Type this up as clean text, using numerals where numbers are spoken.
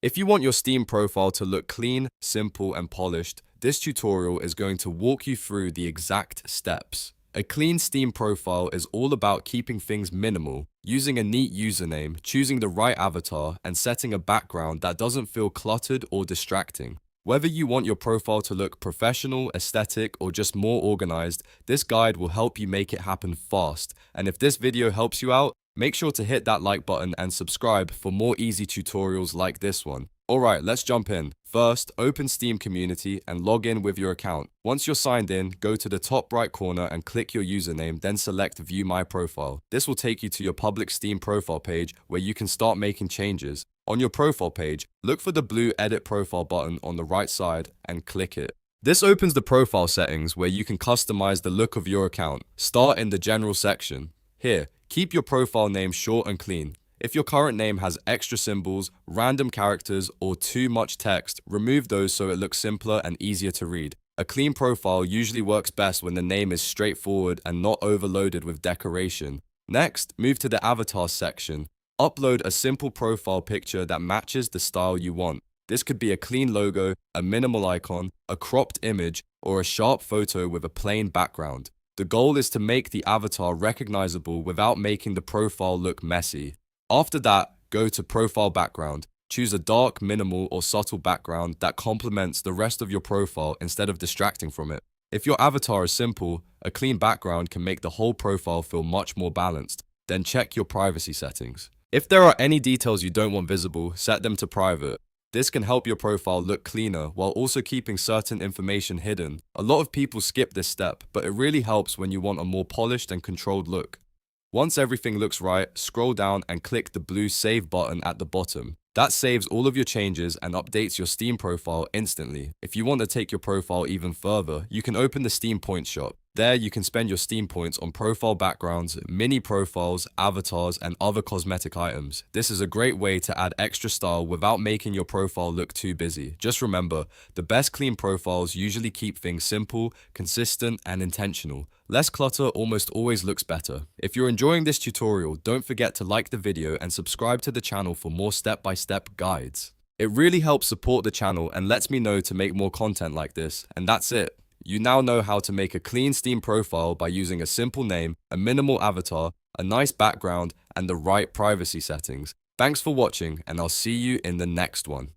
If you want your Steam profile to look clean, simple, and polished, this tutorial is going to walk you through the exact steps. A clean Steam profile is all about keeping things minimal, using a neat username, choosing the right avatar, and setting a background that doesn't feel cluttered or distracting. Whether you want your profile to look professional, aesthetic, or just more organized, this guide will help you make it happen fast. And if this video helps you out, make sure to hit that like button and subscribe for more easy tutorials like this one. Alright, let's jump in. First, open Steam Community and log in with your account. Once you're signed in, go to the top right corner and click your username, then select View My Profile. This will take you to your public Steam profile page where you can start making changes. On your profile page, look for the blue Edit Profile button on the right side and click it. This opens the profile settings where you can customize the look of your account. Start in the General section. Here, keep your profile name short and clean. If your current name has extra symbols, random characters, or too much text, remove those so it looks simpler and easier to read. A clean profile usually works best when the name is straightforward and not overloaded with decoration. Next, move to the Avatar section. Upload a simple profile picture that matches the style you want. This could be a clean logo, a minimal icon, a cropped image, or a sharp photo with a plain background. The goal is to make the avatar recognizable without making the profile look messy. After that, go to Profile Background. Choose a dark, minimal, or subtle background that complements the rest of your profile instead of distracting from it. If your avatar is simple, a clean background can make the whole profile feel much more balanced. Then check your privacy settings. If there are any details you don't want visible, set them to private. This can help your profile look cleaner while also keeping certain information hidden. A lot of people skip this step, but it really helps when you want a more polished and controlled look. Once everything looks right, scroll down and click the blue Save button at the bottom. That saves all of your changes and updates your Steam profile instantly. If you want to take your profile even further, you can open the Steam Points shop. There you can spend your Steam points on profile backgrounds, mini profiles, avatars, and other cosmetic items. This is a great way to add extra style without making your profile look too busy. Just remember, the best clean profiles usually keep things simple, consistent, and intentional. Less clutter almost always looks better. If you're enjoying this tutorial, don't forget to like the video and subscribe to the channel for more step-by-step guides. It really helps support the channel and lets me know to make more content like this. And that's it. You now know how to make a clean Steam profile by using a simple name, a minimal avatar, a nice background, and the right privacy settings. Thanks for watching, and I'll see you in the next one.